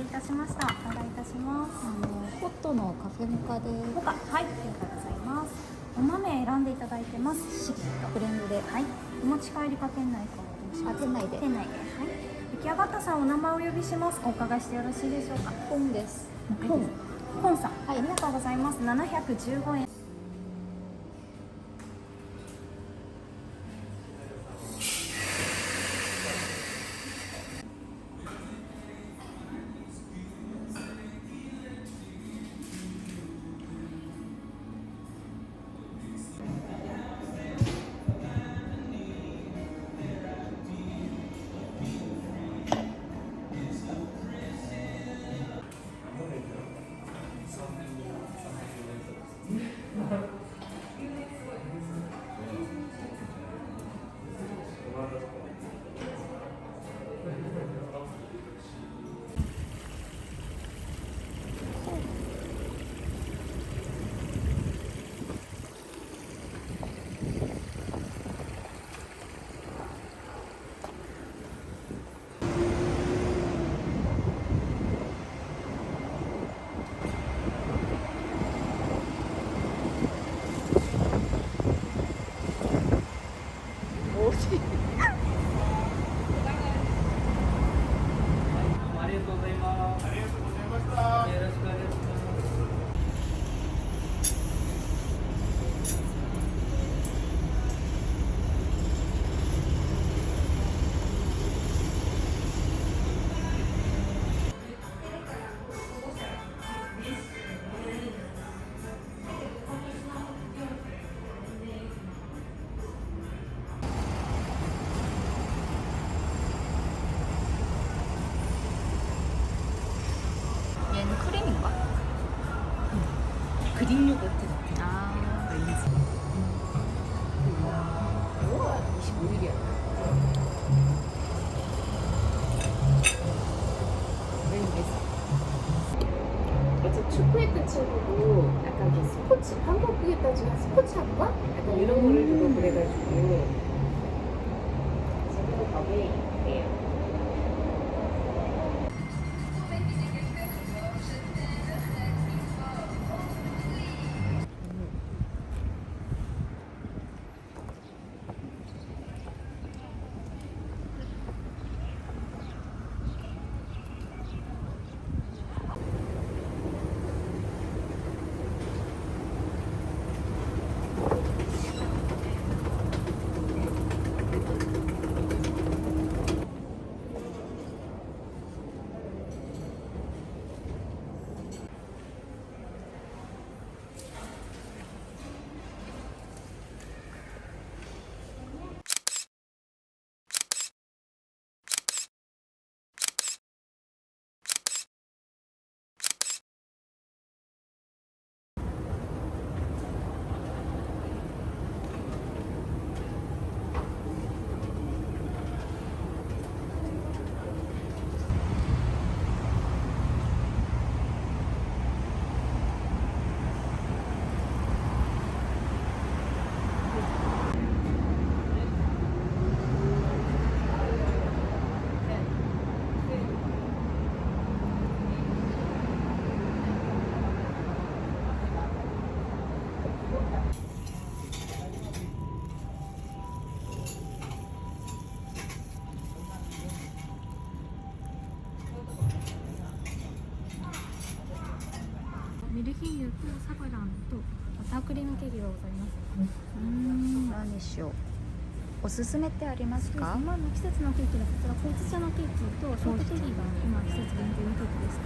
いたしました。お願いいたします。ホットのカフェモカでモカ、はい、ありがとうございます。お豆選んでいただいてます。シリッとブレンドで、はい。お持ち帰りか店内かお願いします。店内で。店内で、はい。出来上がったさん、お名前をお呼びします。お伺いしてよろしいでしょうか。本です。本さん、はい、ありがとうございます。715円。ありがとうございます。ありがとうございました。よろしくお願いします。얘는 크림인가? 그릭 요거트 같은 아, 우와 25일이야 어제 축구했던 친구도 약간 그 스포츠 한국에 따지면 스포츠학과? 약간 이런 거를 두고 그래가지고 지금 거기에 있대요. 밀푀유とサブランとバタークリームケーキがございます。何にしよう。おすすめってありますか？今の季節のケーキはこちらほうじ茶のケーキとショートケーキが今季節限定のケーキです。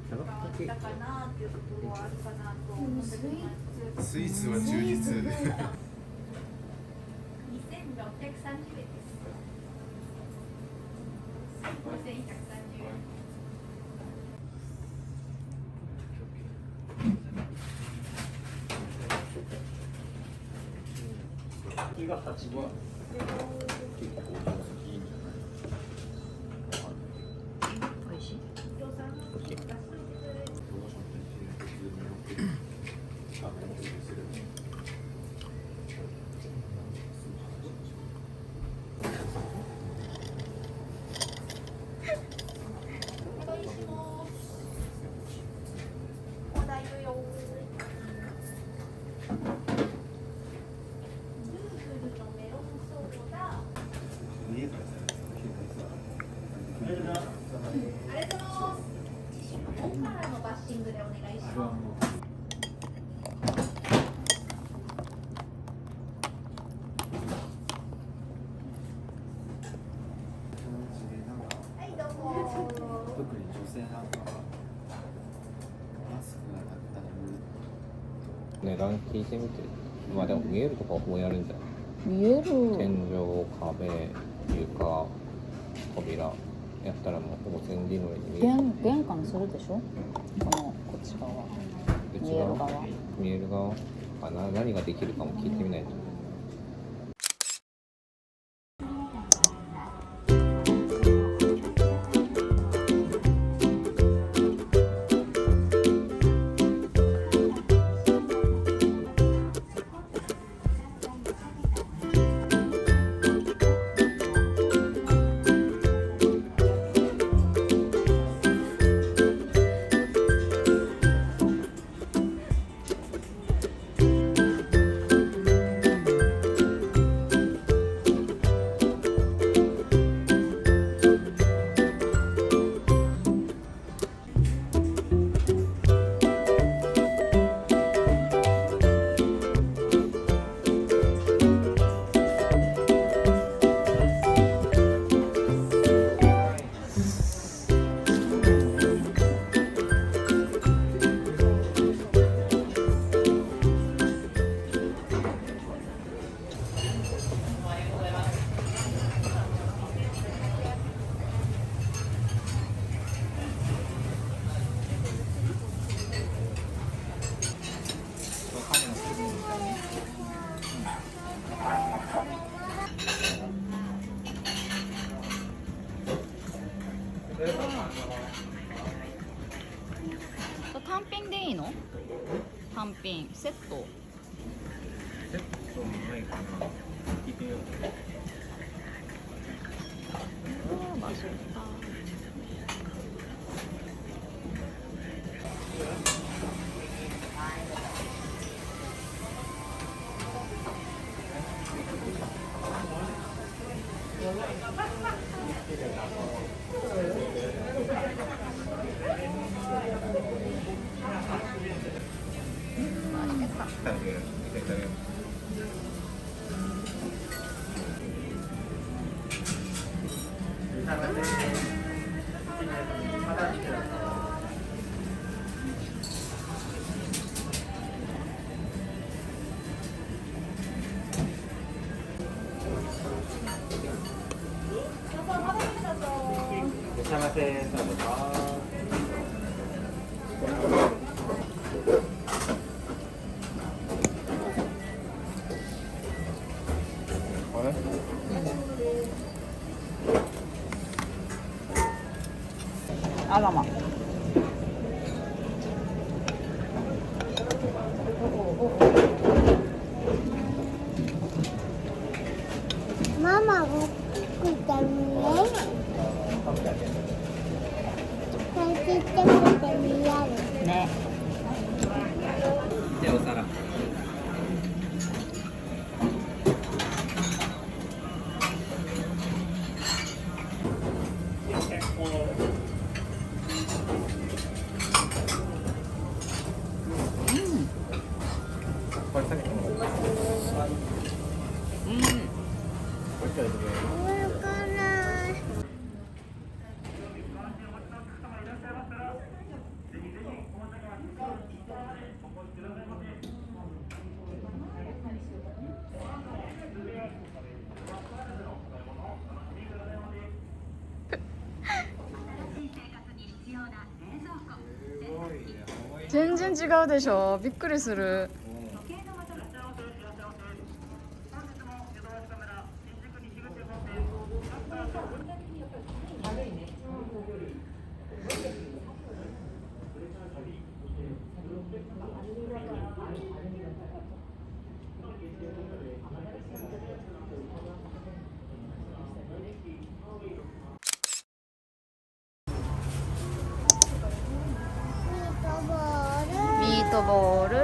ったかなっていうところはあるかなと思うんだけど、スイーツは充実。2630円です。5130円。次が8番。結構いいんじゃない？美味しい。特に女性なんかはマスクがなくなる値段聞いてみて。まあでも見えるとこはもうやるんじゃない？見える。天井、壁、床、扉やったらもうほぼ千里の上に見える。玄関するでしょ。こっち側。見える側。見える側かな。何ができるかも聞いてみないと。単品でいいの？単品セット。セットもないかな。聞いてみよう。場所か。いらっしゃいませ。さあどうぞ。あらま。ママが作ったね。これちっちゃくて見える。ね。でお皿。これさっきの。うん。こっちはどこへ。わからない。全然違うでしょ。びっくりする。ミートボール。フ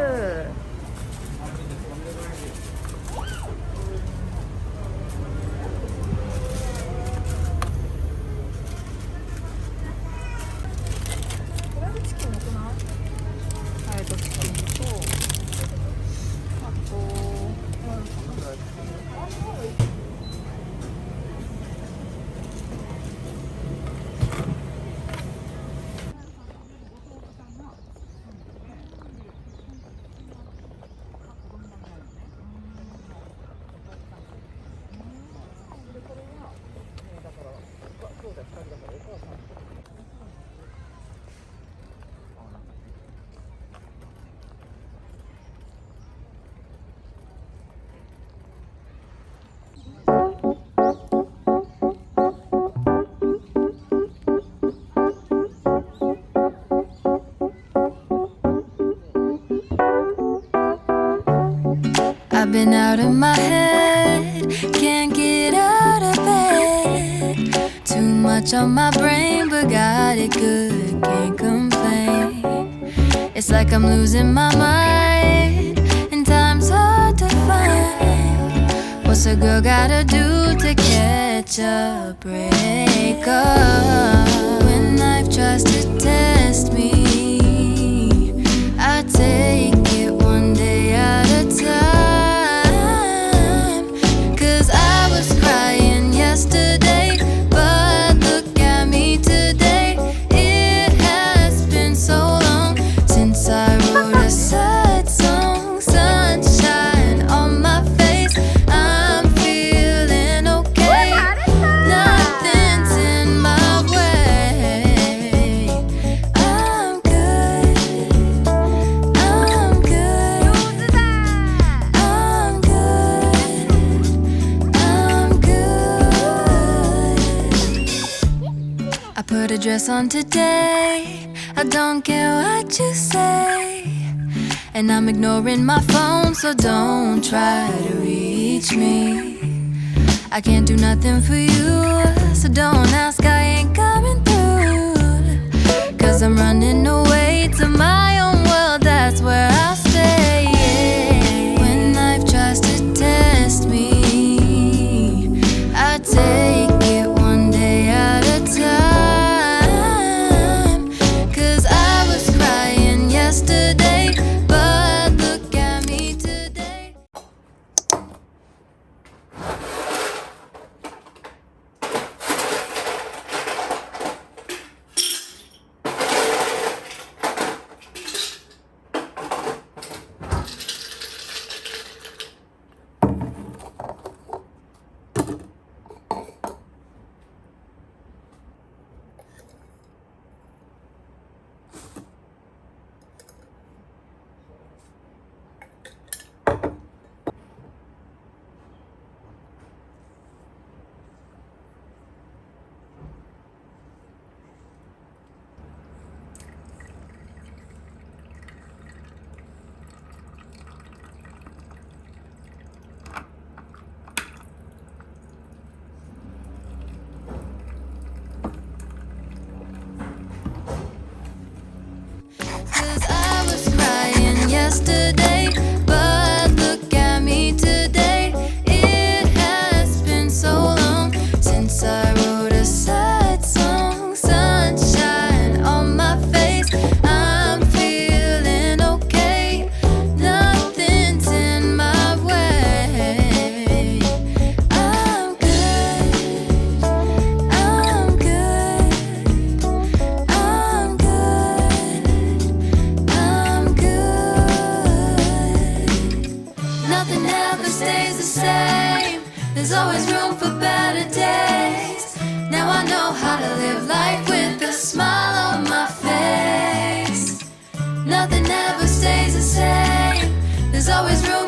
ライドチキンなくない？フライドチキンとあとI've been out of my head, can't get out of bed. Too much on my brain, but got it good, can't complain. It's like I'm losing my mind, and time's hard to find. What's a girl gotta do to catch a break up? When life tries to test me, I take it one day at a time. Yesterday, but look at me today. It has been so long since I wrote a sad song. Sunshine on my face, I'm feeling okay. Nothing's in my way. I'm good. I'm good. I'm good. I'm good. I put a dress on today, I don't care what you say. And I'm ignoring my phone, so don't try to reach me. I can't do nothing for you, so don't ask, I ain't coming through. Cause I'm running away to my own world, that's where I'll stay. When life tries to test me, I take it one day at a time. Cause I was crying yesterday, but look at me today. There's always room